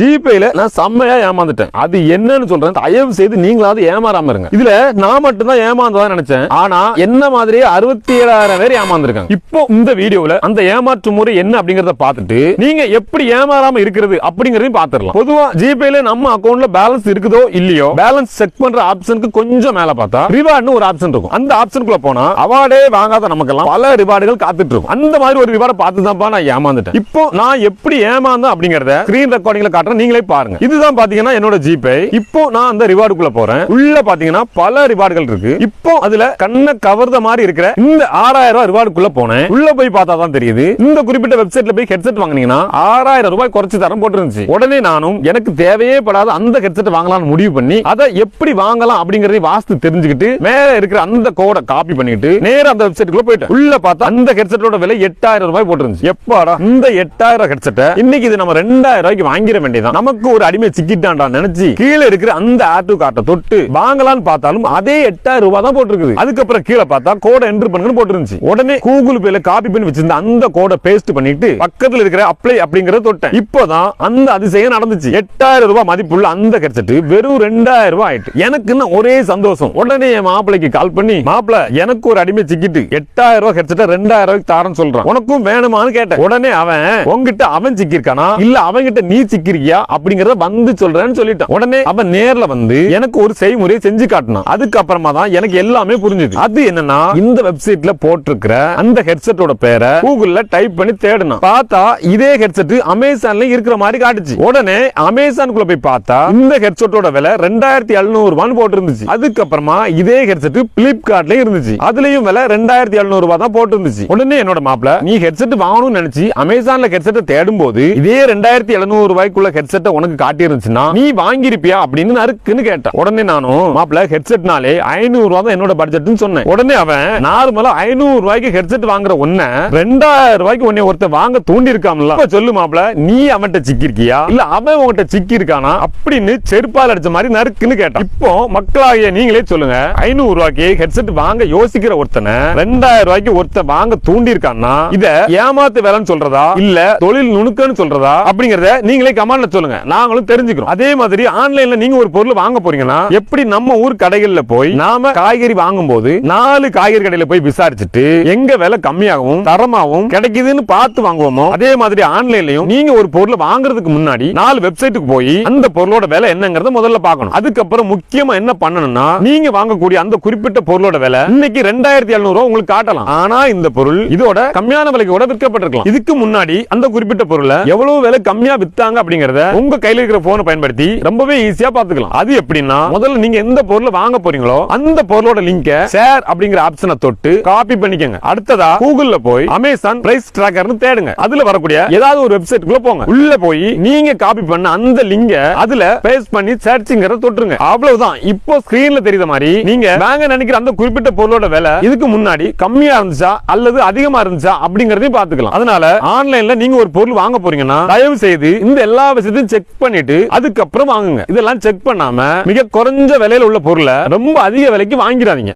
ஜிபேல நான் செம்மையா ஏமாந்துட்டேன். அது என்னன்னு சொல்றேன், தயவு செய்து நீங்களாவது ஏமாறாம இருங்க. இதுல நான் மட்டும் தான் ஏமாந்ததா நினைச்சேன். ஆனா என்ன மாதிரியே 67,000 பேர் ஏமாந்துருக்காங்க. இப்போ இந்த வீடியோல அந்த ஏமாற்று முறை என்ன அப்படிங்கறத பார்த்துட்டு நீங்க எப்படி ஏமாறாம இருக்கிறது அப்படிங்கறதையும் பார்த்துடலாம். பொதுவா ஜிபேல நம்ம அக்கவுண்ட்ல பேலன்ஸ் இருக்குதோ இல்லையோ பேலன்ஸ் செக் பண்ற ஆப்ஷனுக்கு கொஞ்சம் மேல பார்த்தா ரிவார்ட்னு ஒரு ஆப்ஷன் இருக்கும். அந்த ஆப்ஷனுக்குள்ள போனா அவார்டே வாங்காத நமக்கெல்லாம் பல ரிவார்டுகள் காத்துட்டு இருக்கும். அந்த மாதிரி ஒரு ரிவார்டை பார்த்து தான் நான் ஏமாந்துட்டேன். இப்போ நான் எப்படி ஏமாந்தேன் அப்படிங்கறத ஸ்கிரீன் ரெக்கார்டிங்ல காட்டுறேன், நீங்களே பாருங்க. இதுதான் பாத்தீங்கன்னா என்னோட ஜிபே. இப்போ நான் அந்த ரிவார்டுக்குள்ள போறேன். உள்ள பாத்தீங்கன்னா பல ரிவார்டுகள் இருக்கு. இப்போ அதுல கண்ணை கவர்ந்த மாதிரி இருக்கிற இந்த 6,000 ரூபாய் ரிவார்டுக்குள்ள போனேன். உள்ள போய் பார்த்தா தான் தெரியுது, இந்த குறிப்பிட்ட வெப்சைட்ல போய் ஹெட்செட் வாங்குனீங்கன்னா 6,000 ரூபாய் குறைச்சு தரம் போட்டுருந்துச்சு. உடனே நானும் எனக்கு தேவையே படாத அந்த ஹெட்செட் வாங்கலாம்னு முடிவு பண்ணி அதை எப்படி வாங்கலாம் அப்படிங்கறதை வாஸ்து தெரிஞ்சுக்கிட்டு மேல இருக்கிற அந்த கோடை காப்பி பண்ணிட்டு நேரா அந்த வெப்சைட்டுக்குள்ள போயிட்டேன். உள்ள பார்த்தா அந்த ஹெட்செட்டோட விலை 8,000 ரூபாய் போட்டுருந்துச்சு. எப்பாடா இந்த 8,000 ஹெட்செட் இன்னைக்கு இது நம்ம 2,000 ரூபாய்க்கு வாங்கிட வேண்டியதான், நமக்கு ஒரு அடிமை சிக்கிட்டான்டா நினைச்சு கீழே இருக்கிற அந்த ஆட் டு கார்ட்டை தொட்டு வாங்கலாம்னு பார்த்தாலும் அதே 8,000 ரூபாய் தான் போட்டுருக்குது. அதுக்கப்புறம் கீழே பார்த்தா கோடை என்டர் பண்ணுங்க போட்டுருந்துச்சு. உடனே கூகுள் பேல காப்பி பண்ணி வச்சிருந்த அந்த கோடை பேஸ்ட் பண்ணிட்டு பக்கத்துல இருக்கிற அப்ளை அப்படிங்கறத தொட்டேன். இப்போதான் அந்த அதிசயம் நடந்துச்சு. 8,000 ரூபாய் மதிப்புள்ள அந்த ஹெட்செட் வெறும் 2,000 ரூபாய் ஆயிட்டு. எனக்கு ஒரே சந்தோஷம். உடனே என் மாப்பிளைக்கு கால் பண்ணி, மாப்பிள எனக்கு ஒரு அடிமை சிக்கிட்டு 8,000 ரூபாய் ஹெட்செட் 2,000 ரூபாய்க்கு தாரன்னு சொல்றான், உனக்கும் வேணுமான்னு கேட்டேன். உடனே அவன் உன்கிட்ட அவன் சிக்கிருக்கானா இல்ல அவன்கிட்ட நீ சிக்கிருக்கியா அப்படிங்கறத வந்து சொல்றேன்னு சொல்லிட்டான். உடனே அவன் நேர்ல வந்து எனக்கு ஒரு செய்முறையை செஞ்சு காட்டினான். அதுக்கப்புறமா தான் எனக்கு எல்லாமே புரிஞ்சுது. அது என்னன்னா, இந்த வெப்சைட்ல போட்டிருக்கிற அந்த ஹெட்செட்டோட பேரை கூகுள்ல டைப் பண்ணி தேடினா பார்த்தா இதே ஹெட்செட் அமேசான்ல இருக்கிற மாதிரி காட்டுச்சு. உடனே அமேசானுக்குள்ள போய் பார்த்தா இந்த ஹெட்செட்டோட விலை 2,700 ரூபான்னு போட்டிருந்துச்சு. அதுக்கப்புறமா இதே ஹெட்செட் பிளிப்கார்ட்ல இருந்துச்சு, அதுலயும் விலை 2,700 ரூபாய் தான் போட்டிருந்துச்சு. உடனே என்னோட மாப்பிள, நீ ஹெட்செட் வாங்கணும்னு நினைச்சு அமேசான்ல ஹெட்செட் தேடும் போது இதே 2,700 ரூபாய்க்குள்ள ஹெட்செட் உனக்கு காட்டி இருந்துச்சுன்னா நீ வாங்கிருப்பியா அப்படின்னு நறுக்குன்னு கேட்டான். உடனே நானும், மாப்பிள ஹெட்செட்னாலே 500 ரூபாய் தான் என்னோட பட்ஜெட்னு சொன்னேன். உடனே அவன், நார்மலா 500 ரூபாய்க்கு ஹெட்செட் வாங்குற ஒன்ன 2,000 ரூபாய்க்கு உன்னை ஒருத்தர் வாங்க தூண்டி இருக்காமல, சொல்லு மாப்பிள நீ அவன்கிட்ட சிக்கிருக்கியா இல்ல அவன் உன்கிட்ட சிக்கி இருக்கானா அப்படின்னு செருப்பால் அடிச்ச மாதிரி நறுக்குன்னு கேட்டான். இப்போ மக்களாகிய நீங்களே சொல்லுங்க, 500 ரூபாய்க்கு ஹெட்செட் வாங்க யோசிக்கிற ஒருத்தனை 2,000 ரூபாய்க்கு ஒருத்தர் வாங்க தூண்டி இருக்கான்னா இத ஏமாத்து வேலைன்னு சொல்றதா இல்ல தொழில் நுணுக்கன்னு சொல்றதா அப்படிங்கறத நீங்களே கமெண்ட்ல சொல்லுங்க, நாங்களும் தெரிஞ்சுக்கிறோம். அதே மாதிரி ஆன்லைன்ல நீங்க ஒரு பொருள் வாங்க போறீங்கன்னா எப்படி நம்ம ஊர் கடைகள்ல போய் நாம காய்கறி வாங்கும் போது 4 காய்கறி கடையில போய் விசாரிச்சுட்டு எங்க விலை கம்மியாகவும் தரமாகவும் கிடைக்குதுன்னு பார்த்து வாங்குவோமோ அதே மாதிரி ஆன்லைன்லயும் நீங்க ஒரு பொருளை வாங்குறதுக்கு முன்னாடி 4 வெப்சைட்டுக்கு போய் அந்த பொருளோட விலை என்னங்கறத முதல்ல பார்க்கணும். அதுக்கப்புறம் முக்கியமா என்ன பண்ணணும்னா, நீங்க வாங்கக்கூடிய அந்த குறிப்பிட்ட பொருளோட விலை இன்னைக்கு 2,700 ரூபாய் உங்களுக்கு காட்டலாம். ஆனா இந்த பொருள் இதோட கம்மியான விலைக்கு கூட விற்கப்பட்டிருக்கலாம். இதுக்கு முன்னாடி அந்த குறிப்பிட்ட பொருளை எவ்வளவு விலை கம்மியா வித்தாங்க அப்படிங்கறத உங்க கையில இருக்கிற போனை பயன்படுத்தி ரொம்பவே ஈஸியா பாத்துக்கலாம். அது எப்படின்னா, முதல்ல நீங்க எந்த பொருளை வாங்க போறீங்களோ அந்த பொருளோட லிங்கை ஷேர் அப்படிங்கிற ஆப்ஷனை தொட்டு காப்பி பண்ணிக்கங்க. அடுத்ததா கூகுள்ல போய் அமேசான் பிரைஸ் டிராக்கர்னு தேடுங்க. அதுல வரக்கூடிய ஏதாவது ஒரு வெப்சைட்டுக்குள்ள போங்க. உள்ள போய் நீங்க காப்பி பண்ண அந்த லிங்க அதுல பேஸ்ட் பண்ணி சர்ச்சிங்கற தொட்டுருங்க. அவ்வளவுதான். இப்போ ஸ்கிரீன்ல தெரியுற மாதிரி நீங்க வாங்க நினைக்கிற அந்த குறிப்பிட்ட பொருளோட விலை இதுக்கு முன்னாடி கம்மியா இருந்துச்சா அல்லது அதிகமா இருந்துச்சா அப்படிங்கறதையும் பாத்துக்கலாம். அதனால ஆன்லைன்ல நீங்க ஒரு பொருள் வாங்க போறீங்கன்னா தயவு செய்து இந்த எல்லா விஷயத்தையும் செக் பண்ணிட்டு அதுக்கப்புறம் வாங்குங்க. இதெல்லாம் செக் பண்ணாம மிக குறைஞ்ச விலையில உள்ள பொருளை ரொம்ப அதிக விலைக்கு வாங்கிடாதீங்க.